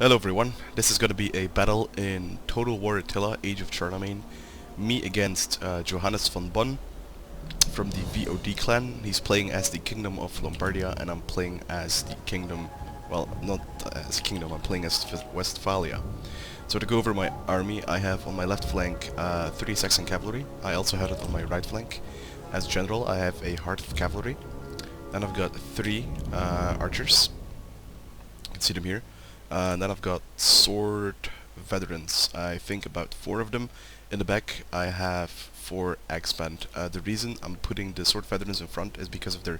Hello everyone, this is going to be a battle in Total War Attila, Age of Charlemagne. Me against JohannesVB from the V.O.D clan. He's playing as the Kingdom of Lombardia and I'm playing as the Kingdom, well, not as Kingdom, I'm playing as Westphalia. So to go over my army, I have on my left flank 3 Saxon cavalry. I also have it on my right flank. As general, I have a Heart of Cavalry. Then I've got 3 archers. You can see them here. And then I've got sword veterans, I think about 4 of them. In the back I have 4 axeband. The reason I'm putting the sword veterans in front is because of their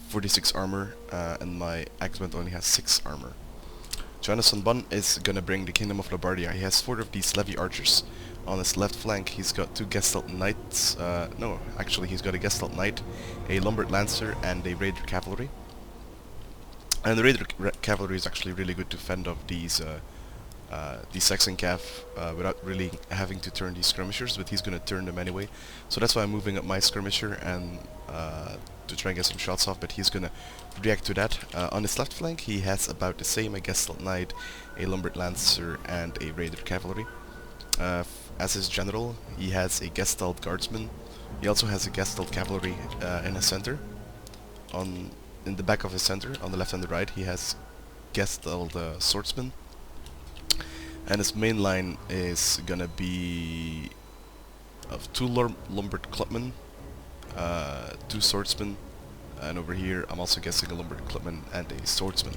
46 armor and my axeband only has 6 armor. JohannesVB is gonna bring the Kingdom of Lombardia. He has 4 of these levy archers. On his left flank he's got 2 Gestalt knights, no, actually he's got a Gestalt knight, a Lombard lancer and a Raider cavalry. And the Raider cavalry is actually really good to fend off these Saxon cav without really having to turn these skirmishers, but he's gonna turn them anyway. So that's why I'm moving up my skirmisher and to try and get some shots off, but he's gonna react to that. On his left flank he has about the same, a Gestalt knight, a Lombard lancer and a Raider cavalry. As his general he has a Gestalt guardsman. He also has a Gestalt cavalry in his center. In the back of his center, on the left and the right, he has Gestalt swordsman. And his main line is gonna be of 2 Lombard clubmen, 2 swordsmen, and over here I'm also guessing a Lombard clubman and a swordsman.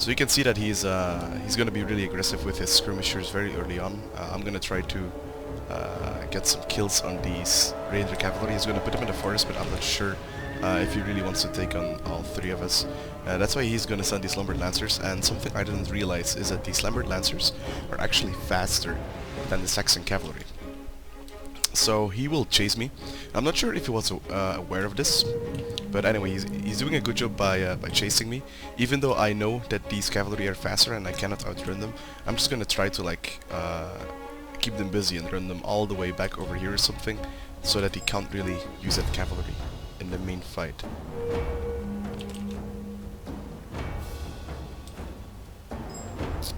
So you can see that he's gonna be really aggressive with his skirmishers very early on. I'm gonna try to get some kills on these Raider cavalry. He's gonna put them in the forest, but I'm not sure if he really wants to take on all 3 of us. That's why he's gonna send these Lombard Lancers, and something I didn't realize is that these Lombard Lancers are actually faster than the Saxon cavalry. So he will chase me. I'm not sure if he was aware of this, but anyway, he's doing a good job by chasing me. Even though I know that these cavalry are faster and I cannot outrun them, I'm just gonna try to like keep them busy and run them all the way back over here or something, so that he can't really use that cavalry in the main fight.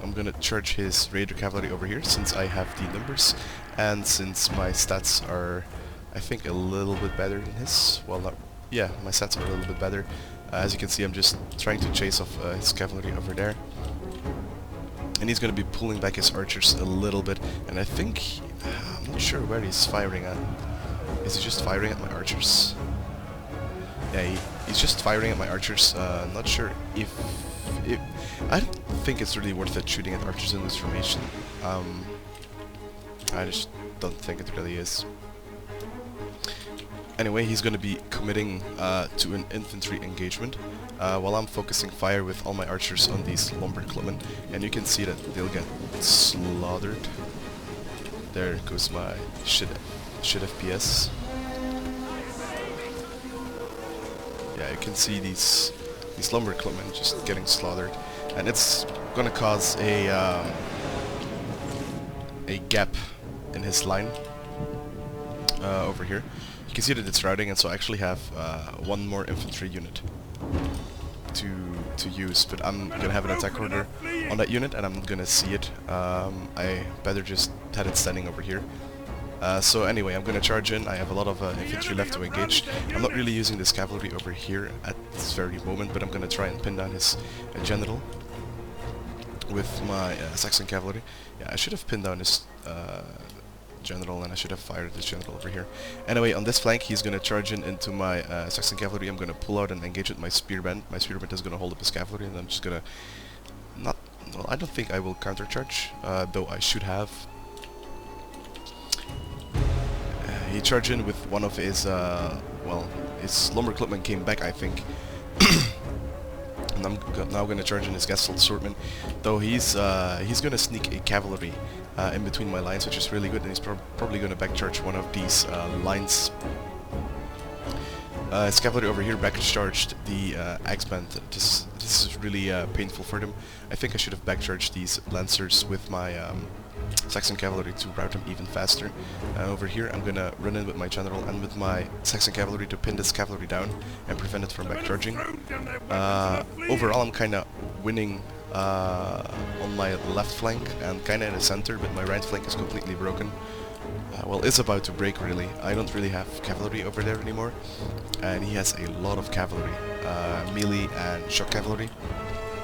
I'm gonna charge his Raider cavalry over here since I have the numbers and since my stats are, I think, a little bit better than his. Well, not, yeah, my stats are a little bit better. As you can see, I'm just trying to chase off his cavalry over there. And he's gonna be pulling back his archers a little bit, and I think, I'm not sure where he's firing at. Is he just firing at my archers? Yeah, he's just firing at my archers. Not sure if I don't think it's really worth it shooting at archers in this formation. I just don't think it really is. Anyway, he's going to be committing to an infantry engagement while I'm focusing fire with all my archers on these Lombard clubmen, and you can see that they'll get slaughtered. There goes my shit FPS. Yeah, you can see these Lombard clubmen just getting slaughtered, and it's gonna cause a gap in his line over here. You can see that it's routing, and so I actually have 1 more infantry unit to use, but I'm gonna have an attack order on that unit, and I'm gonna see it. I better just had it standing over here. So anyway, I'm gonna charge in. I have a lot of infantry left to engage. I'm not really using this cavalry over here at this very moment, but I'm gonna try and pin down his general with my Saxon cavalry. Yeah, I should have pinned down his general, and I should have fired this general over here. Anyway, on this flank he's gonna charge in into my Saxon cavalry. I'm gonna pull out and engage with my spearband. My spearband is gonna hold up his cavalry, and I'm just gonna well, I don't think I will countercharge, though I should have. He charged in with one of his, well, his Lombard clubman came back, I think. And I'm now going to charge in his Gestalt swordman, though he's going to sneak a cavalry in between my lines, which is really good, and he's probably going to backcharge one of these lines. His cavalry over here backcharged the axeband. This is really painful for them. I think I should have backcharged these lancers with my Saxon cavalry to rout them even faster. Over here I'm gonna run in with my general and with my Saxon cavalry to pin this cavalry down and prevent it from backcharging. Overall I'm kinda winning on my left flank and kinda in the center, but my right flank is completely broken. Well, is about to break really. I don't really have cavalry over there anymore, and he has a lot of cavalry, melee and shock cavalry,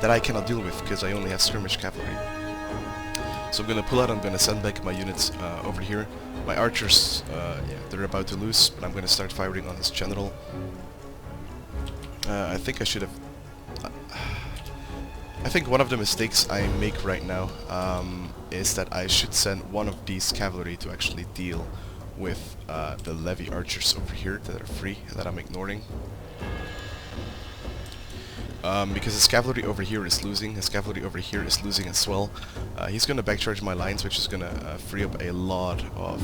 that I cannot deal with because I only have skirmish cavalry. So I'm gonna pull out, I'm gonna send back my units over here. My archers, yeah, they're about to lose, but I'm gonna start firing on his general. I think I should have... I think one of the mistakes I make right now is that I should send one of these cavalry to actually deal with the levy archers over here that are free, that I'm ignoring. Because his cavalry over here is losing, his cavalry over here is losing as well. He's gonna backcharge my lines, which is gonna free up a lot of...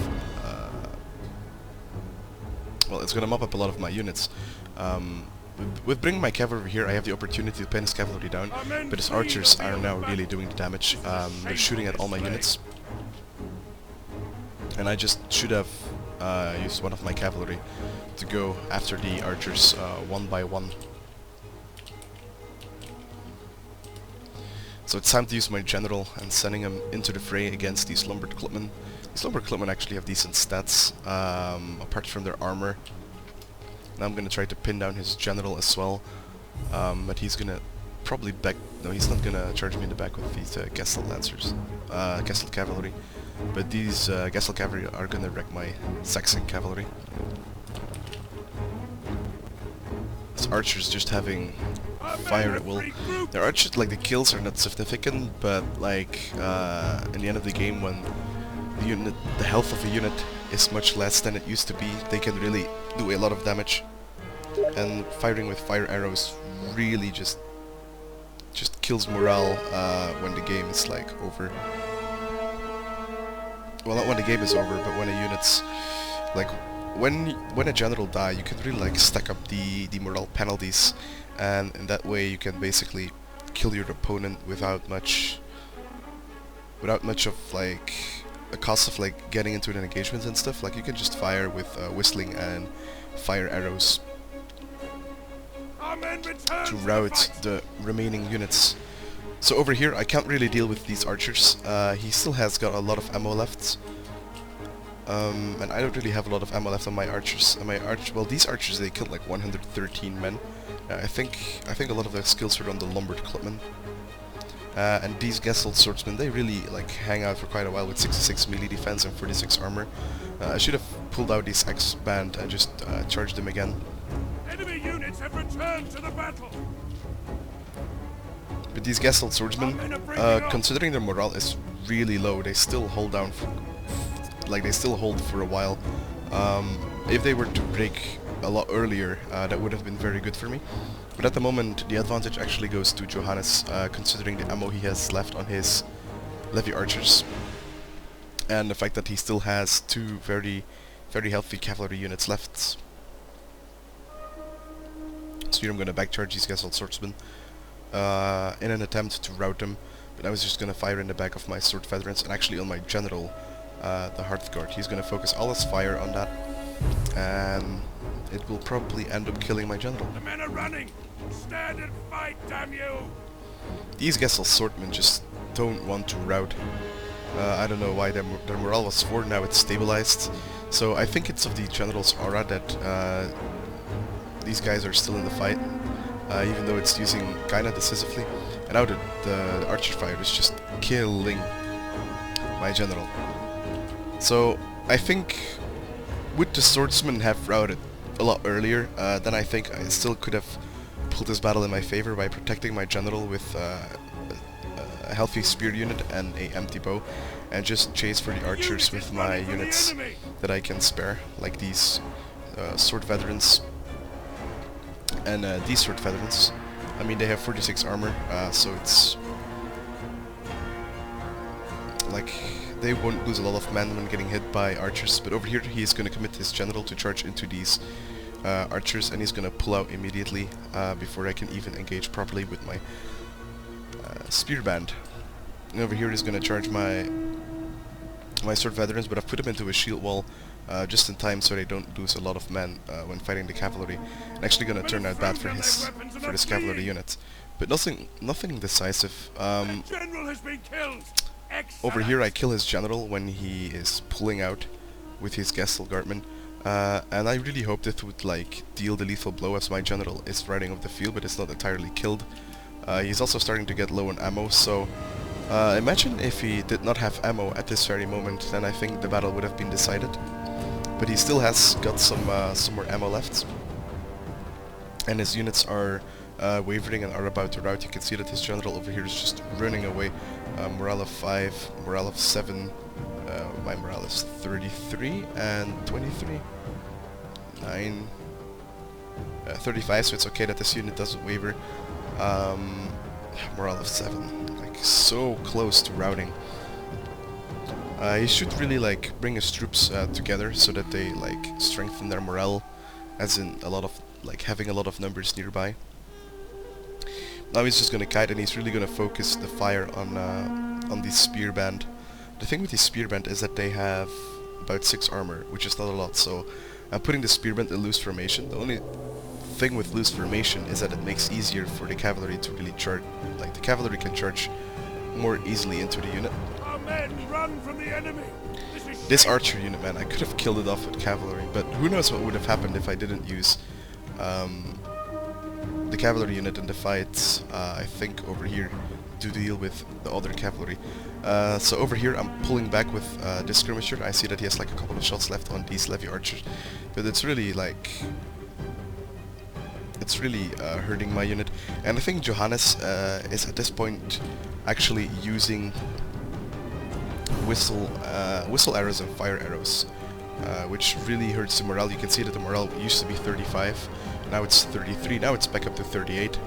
well, it's gonna mop up a lot of my units. With bringing my cavalry over here, I have the opportunity to pin his cavalry down, but his archers are now really doing the damage. They're shooting at all my units. And I just should have used one of my cavalry to go after the archers one by one. So it's time to use my general and sending him into the fray against these lumbered clubmen. These lumbered clubmen actually have decent stats, apart from their armor. Now I'm gonna try to pin down his general as well, but he's gonna probably back... No, he's not gonna charge me in the back with these Gessel lancers, Gessel cavalry. But these Gessel cavalry are gonna wreck my Saxon cavalry. This archer's just having fire at will. Their archers, like, the kills are not significant, but like in the end of the game, when the health of a unit is much less than it used to be, they can really do a lot of damage. And firing with fire arrows really just kills morale when the game is like over. Well, not when the game is over, but when a unit's like when a general die, you can really like stack up the morale penalties, and in that way you can basically kill your opponent without much of like a cost of like getting into an engagement and stuff. Like you can just fire with whistling and fire arrows to rout the remaining units. So over here I can't really deal with these archers. He still has got a lot of ammo left. And I don't really have a lot of ammo left on my archers. And well, these archers, they killed like 113 men. I think a lot of their skills are on the lumbered clubmen. And these Gessel swordsmen, they really like hang out for quite a while with 66 melee defense and 46 armor. I should have pulled out these X-band and just charged them again. Enemy units have returned to the battle. But these Gessel swordsmen, considering their morale is really low, they still hold down for, they still hold for a while. If they were to break a lot earlier, that would have been very good for me. But at the moment, the advantage actually goes to Johannes, considering the ammo he has left on his levy archers, and the fact that he still has two very healthy cavalry units left. So here I'm going to backcharge these Gessel swordsmen in an attempt to rout them, but I was just going to fire in the back of my sword veterans, and actually on my general, the Hearthguard. He's going to focus all his fire on that, and it will probably end up killing my general. The men are running! Stand and fight, damn you! These Gessel swordmen just don't want to rout. I don't know why their morale was 4, now it's stabilized. So I think it's of the general's aura that these guys are still in the fight, even though it's using kinda decisively. And now the archer fire is just killing my general. So I think would the swordsmen have routed a lot earlier, then I think I still could have pulled this battle in my favor by protecting my general with a healthy spear unit and a empty bow, and just chase for the archers with my units that I can spare, like these sword veterans and these sword veterans. I mean, they have 46 armor, so it's like they won't lose a lot of men when getting hit by archers. But over here he's going to commit his general to charge into these archers, and he's going to pull out immediately before I can even engage properly with my spear band. And over here he's going to charge my sword veterans, but I've put them into a shield wall just in time so they don't lose a lot of men when fighting the cavalry. And actually going to turn out bad for this cavalry unit. but nothing decisive. The general has been killed. Over here I Excellent. kill his general when he is pulling out with his Gestelgartman, and I really hope this would like deal the lethal blow as my general is riding off the field, but it's not entirely killed. He's also starting to get low on ammo, so imagine if he did not have ammo at this very moment, then I think the battle would have been decided. But he still has got some more ammo left, and his units are wavering and are about to rout. You can see that his general over here is just running away. Morale of 5, morale of 7, my morale is 33 and 23, 9, 35, so it's okay that this unit doesn't waver. Morale of 7, like so close to routing. He should really like bring his troops together so that they like strengthen their morale, as in a lot of like having a lot of numbers nearby. Now he's just gonna kite, and he's really gonna focus the fire on the spear band. The thing with the spear band is that they have about 6 armor, which is not a lot. So I'm putting the spear band in loose formation. The only thing with loose formation is that it makes easier for the cavalry to really charge. Like the cavalry can charge more easily into the unit. Our men run from the enemy. This archer unit, man, I could have killed it off with cavalry, but who knows what would have happened if I didn't use the cavalry unit in the fight, I think over here, to deal with the other cavalry. So over here I'm pulling back with this skirmisher. I see that he has like a couple of shots left on these levy archers, but it's really like... it's really hurting my unit. And I think Johannes is at this point actually using whistle arrows and fire arrows, which really hurts the morale. You can see that the morale used to be 35, now it's 33, now it's back up to 38.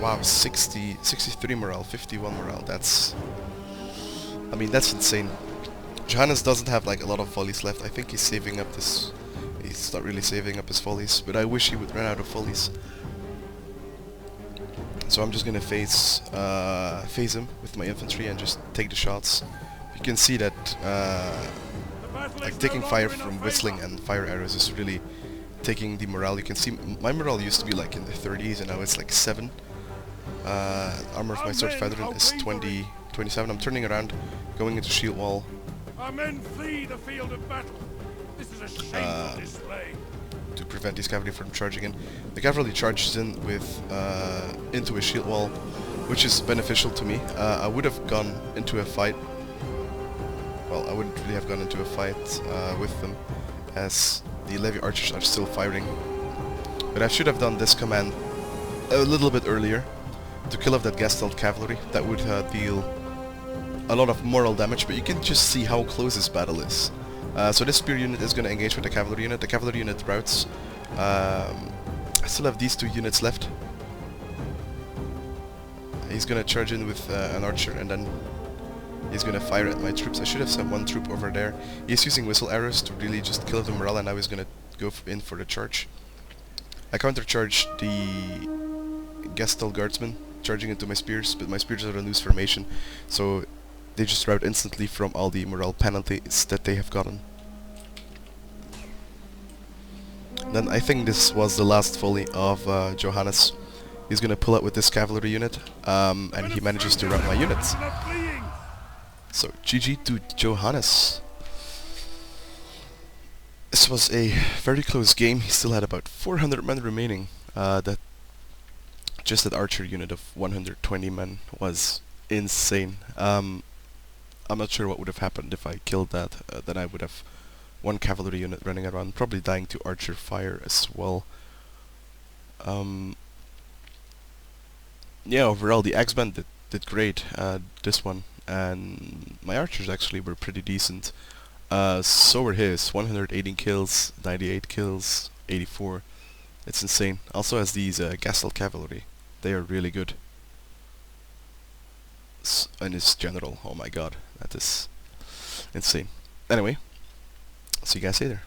Wow, 63 morale, 51 morale, that's... I mean, that's insane. Johannes doesn't have like a lot of volleys left. I think he's saving up this... He's not really saving up his volleys, but I wish he would run out of volleys. So I'm just gonna phase him with my infantry and just take the shots. You can see that like taking fire from whistling and fire arrows is really taking the morale. You can see my morale used to be like in the 30s and now it's like 7. Armor of my sword veteran is 27. I'm turning around, going into shield wall. Our men flee the field of battle. This is a shameful display. To prevent these cavalry from charging in. The cavalry charges in with into a shield wall, which is beneficial to me. I would have gone into a fight. Well, I wouldn't really have gone into a fight with them, as the levy archers are still firing. But I should have done this command a little bit earlier to kill off that Gestalt cavalry. That would deal a lot of moral damage, but you can just see how close this battle is. So this spear unit is going to engage with the cavalry unit. The cavalry unit routs. I still have these 2 units left. He's going to charge in with an archer, and then he's going to fire at my troops. I should have sent 1 troop over there. He's using whistle arrows to really just kill the morale, and now he's going to go in for the charge. I countercharge the Gestal guardsmen, charging into my spears, but my spears are in loose formation, so they just rout instantly from all the morale penalties that they have gotten. Then I think this was the last volley of Johannes. He's gonna pull out with this cavalry unit, and he manages to rout my units. So GG to Johannes. This was a very close game. He still had about 400 men remaining. That archer unit of 120 men was insane. I'm not sure what would have happened if I killed that. Then I would have 1 cavalry unit running around, probably dying to archer fire as well. Yeah, overall the X-Band did great, this one, and my archers actually were pretty decent. So were his, 118 kills, 98 kills, 84. It's insane. Also has these Gastel cavalry. They are really good. And his general, oh my god, that is insane. Anyway, see you guys later.